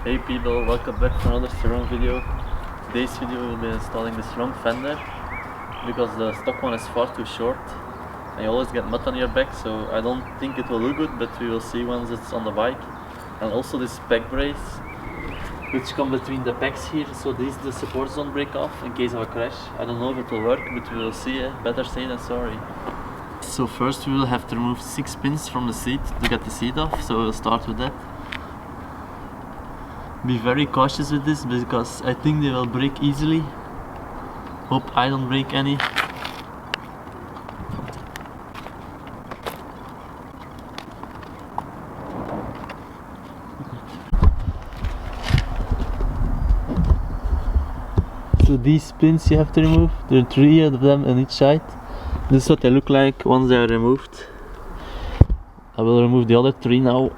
Hey people, welcome back for another Surron video. Today's video we will be installing this wrong fender because the stock one is far too short and you always get mud on your back, so I don't think it will look good, but we will see once it's on the bike. And also this spec brace which come between the pegs here, so the supports don't break off in case of a crash. I don't know if it will work, but we will see. Better safe than sorry. So first we will have to remove 6 pins from the seat to get the seat off, so we'll start with that. Be very cautious with this because I think they will break easily. Hope I don't break any. So these pins you have to remove. There are 3 of them on each side. This is what they look like once they are removed. I will remove the other 3 now.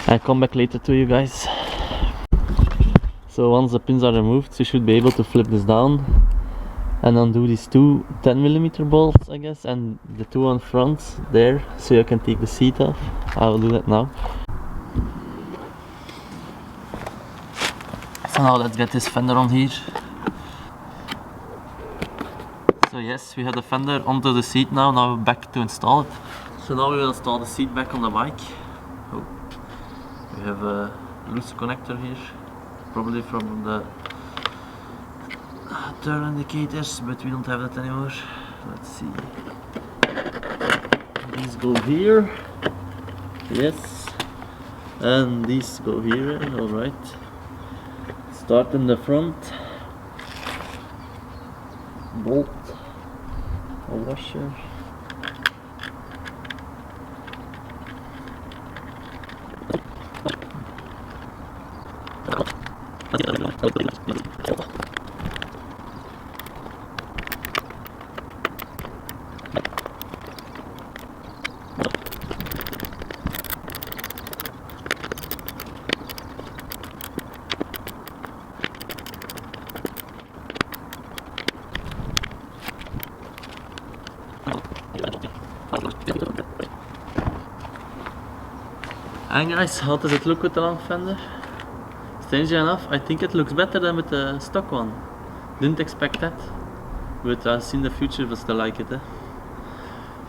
I'll come back later to you guys. So once the pins are removed, you should be able to flip this down and undo these 2 10mm bolts, I guess, and the 2 on front there, so you can take the seat off. I will do that now. So now let's get this fender on here. So yes, we have the fender onto the seat now. Now we're back to install it. So now we will install the seat back on the bike. Oh. We have a loose connector here, probably from the turn indicators, but we don't have that anymore. Let's see. These go here, yes, and these go here. Alright. Start in the front. Bolt, a washer. And guys, how does it look with the long fender? Strangely enough, I think it looks better than with the stock one. Didn't expect that, but I'll see in the future if I still like it.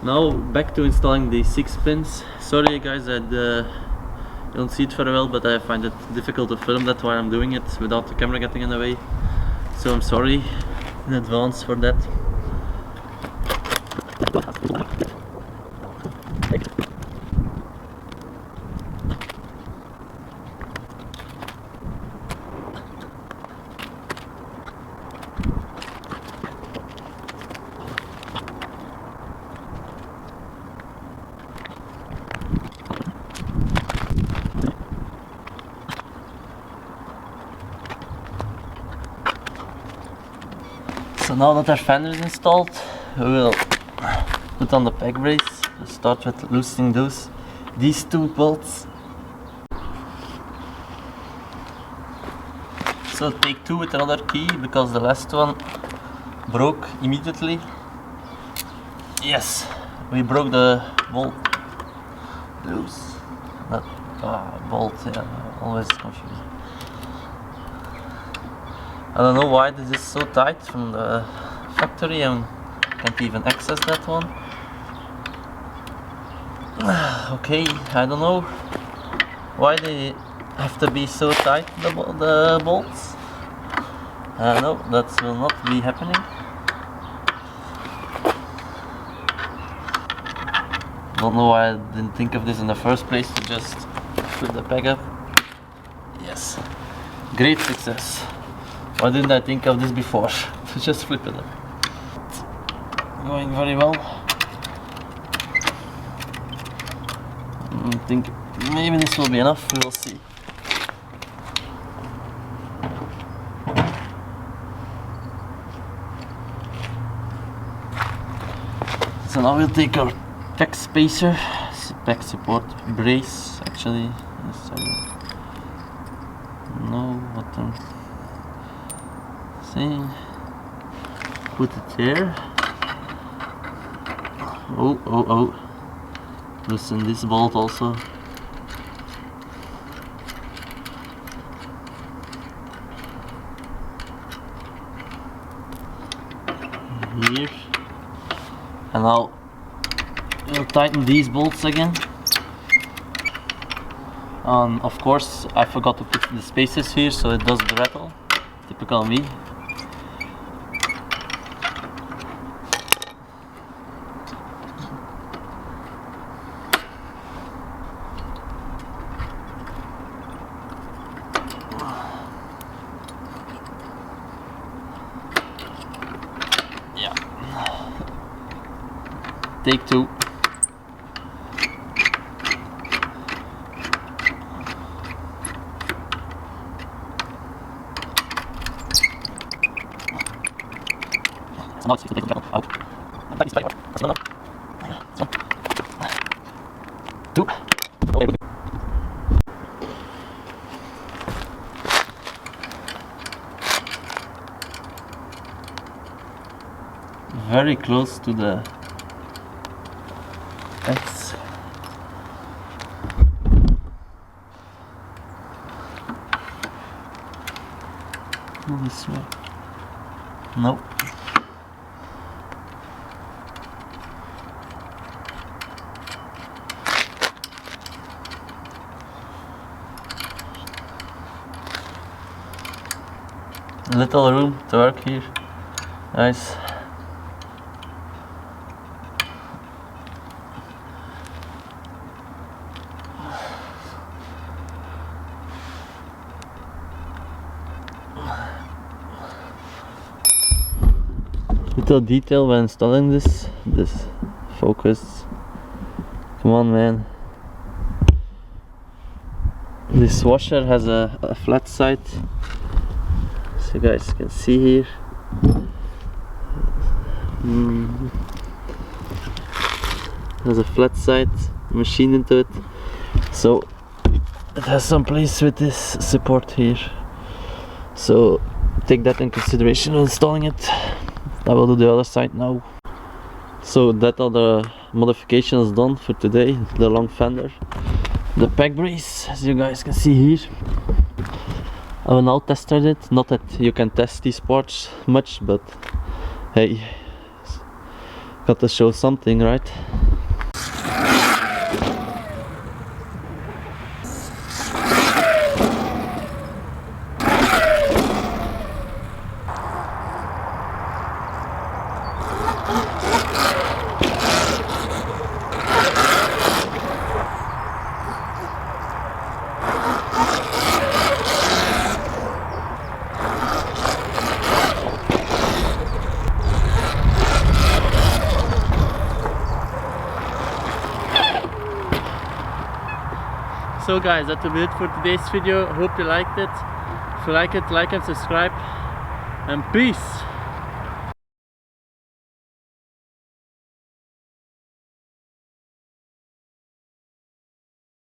Now back to installing the 6 pins. Sorry guys, you don't see it very well, but I find it difficult to film. That's why I'm doing it without the camera getting in the way. So I'm sorry in advance for that. So now that our fender is installed, we will put on the peg brace. We'll start with loosening these 2 bolts. So take 2 with another key because the last one broke immediately. Yes, we broke the bolt loose. Not bolt, yeah, always confusing. I don't know why this is so tight from the factory and can't even access that one. Okay, I don't know why they have to be so tight, the bolts. No, that will not be happening. Don't know why I didn't think of this in the first place, to just put the peg up. Yes, great success. Why didn't I think of this before? To just flip it up. Going very well. I think maybe this will be enough, we will see. So now we'll take our spec spacer, spec support brace actually. Yes, I don't know what I'm saying. Put it there. Oh. Loosen this bolt also. here, and now we'll tighten these bolts again. Of course, I forgot to put the spacers here, so it doesn't rattle. Typical me. Yeah. Take two. So now it's taking the out. And that is tight. That's not two. Okay. Very close to the X. Move this way. Nope. Little room to work here. Nice. Little detail when installing this focus. Come on, man. This washer has a flat side, so you guys can see here. Has a flat side machined into it, so it has some place with this support here. So take that in consideration when installing it. I will do the other side now. So that are the modifications done for today. The long fender, the peg brace, as you guys can see here. I will now test it. Not that you can test these parts much, but hey, got to show something, right? So guys, that will be it for today's video. Hope you liked it. If you like it, like and subscribe, and peace.